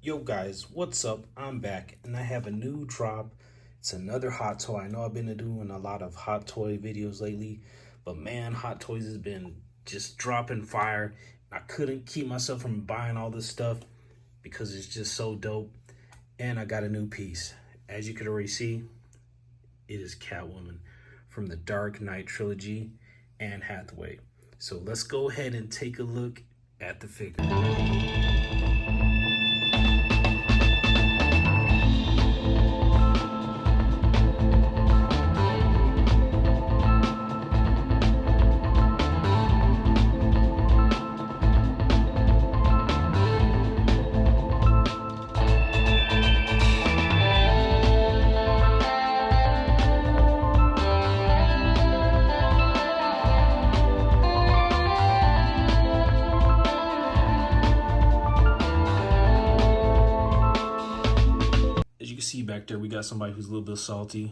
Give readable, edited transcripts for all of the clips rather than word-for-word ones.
Yo guys, what's up? I'm back and I have a new drop. It's another hot toy. I know I've been doing a lot of hot toy videos lately, but man, Hot Toys has been just dropping fire. I couldn't keep myself from buying all this stuff because it's just so dope. And I got a new piece. As you could already see, it is Catwoman from the Dark Knight trilogy and Hathaway. So let's go ahead and take a look at the figure. As you can see back there, we got somebody who's a little bit salty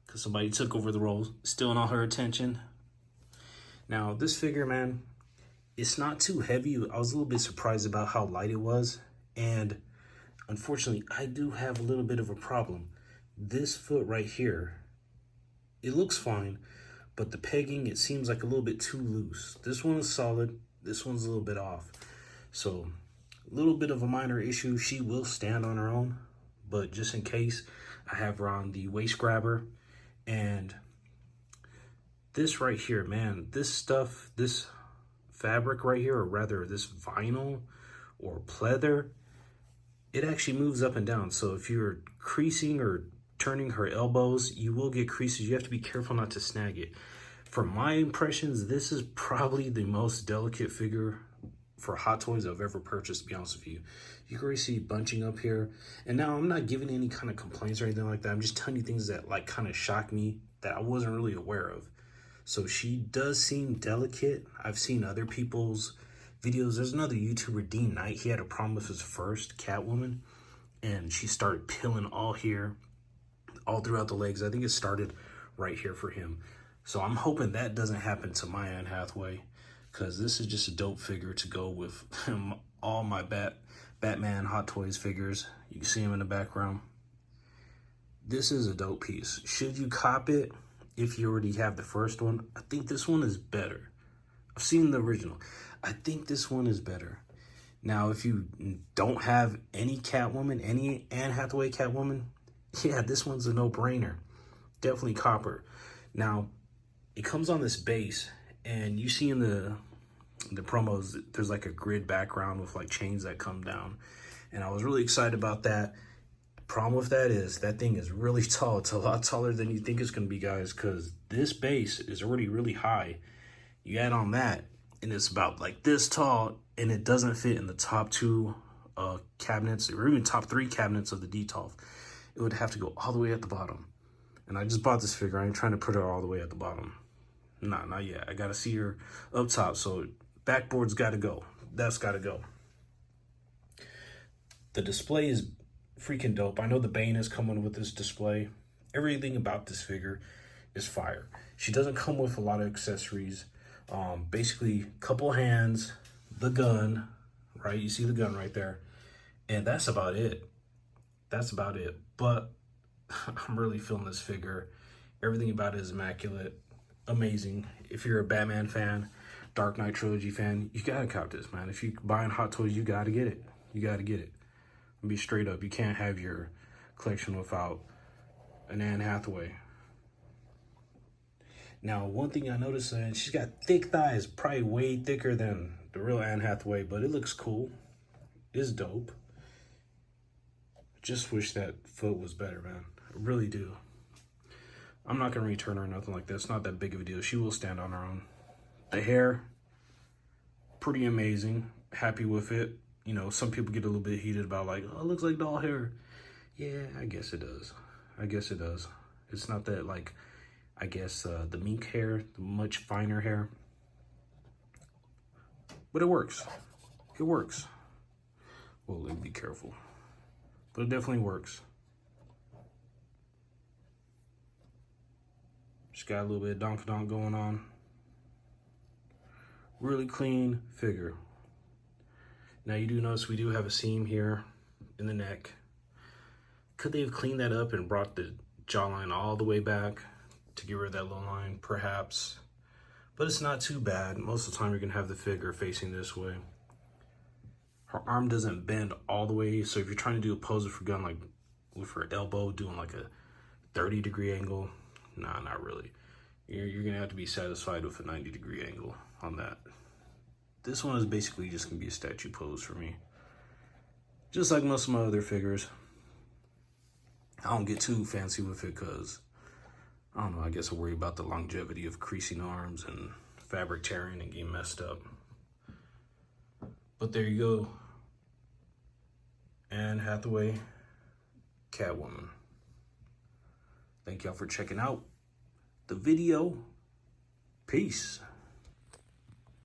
because somebody took over the role, stealing all her attention. Now, this figure, man, it's not too heavy. I was a little bit surprised about how light it was. And unfortunately, I do have a little bit of a problem. This foot right here, it looks fine, but the pegging, it seems like a little bit too loose. This one is solid. This one's a little bit off. So, a little bit of a minor issue. She will stand on her own. But just in case, I have her on the waist grabber. And this right here, man, this stuff, this fabric right here, or rather this vinyl or pleather, it actually moves up and down. So if you're creasing or turning her elbows, you will get creases. You have to be careful not to snag it. From my impressions, this is probably the most delicate figure for Hot Toys I've ever purchased, to be honest with you. You can already see bunching up here. And now I'm not giving any kind of complaints or anything like that. I'm just telling you things that like kind of shocked me that I wasn't really aware of. So she does seem delicate. I've seen other people's videos. There's another YouTuber, Dean Knight. He had a problem with his first Catwoman. And she started peeling all here, all throughout the legs. I think it started right here for him. So I'm hoping that doesn't happen to my Anne Hathaway, because this is just a dope figure to go with all my Batman Hot Toys figures. You can see him in the background. This is a dope piece. Should you cop it if you already have the first one? I think this one is better. I've seen the original. I think this one is better. Now, if you don't have any Catwoman, any Anne Hathaway Catwoman, yeah, this one's a no-brainer. Definitely cop her. Now, it comes on this base. And you see in the promos, there's like a grid background with like chains that come down. And I was really excited about that. Problem with that is that thing is really tall. It's a lot taller than you think it's going to be, guys, because this base is already really high. You add on that, and it's about like this tall, and it doesn't fit in the top two cabinets, or even top three cabinets of the Detolf. It would have to go all the way at the bottom. And I just bought this figure. I ain't trying to put her all the way at the bottom. Nah, not yet. I gotta see her up top. So backboard's gotta go. That's gotta go. The display is freaking dope. I know the Bane is coming with this display. Everything about this figure is fire. She doesn't come with a lot of accessories. Basically, couple hands, the gun, right? You see the gun right there. And that's about it. That's about it. But I'm really feeling this figure. Everything about it is immaculate. Amazing. If you're a Batman fan, Dark Knight trilogy fan, you gotta cop this, man. If you're buying Hot Toys, you gotta get it. You gotta get it. I'll be straight up. You can't have your collection without an Anne Hathaway. Now, one thing I noticed, and she's got thick thighs, probably way thicker than the real Anne Hathaway, but it looks cool. It's dope. Just wish that foot was better, man. I really do. I'm not going to return her or nothing like that. It's not that big of a deal. She will stand on her own. The hair, pretty amazing. Happy with it. You know, some people get a little bit heated about like, oh, it looks like doll hair. Yeah, I guess it does. I guess it does. It's not that like, I guess the mink hair, the much finer hair. But it works. It works. Well, let me be careful. But it definitely works. Just got a little bit of donk going on. Really clean figure. Now you do notice we do have a seam here in the neck. Could they have cleaned that up and brought the jawline all the way back to get rid of that low line? Perhaps. But it's not too bad. Most of the time you're gonna have the figure facing this way. Her arm doesn't bend all the way, so if you're trying to do a pose with her gun, like with her elbow, doing like a 30-degree angle, nah, not really. You're gonna have to be satisfied with a 90-degree angle on that. This one is basically just gonna be a statue pose for me. Just like most of my other figures. I don't get too fancy with it because, I don't know, I guess I worry about the longevity of creasing arms and fabric tearing and getting messed up. But there you go. Anne Hathaway, Catwoman. Thank y'all for checking out the video. Peace.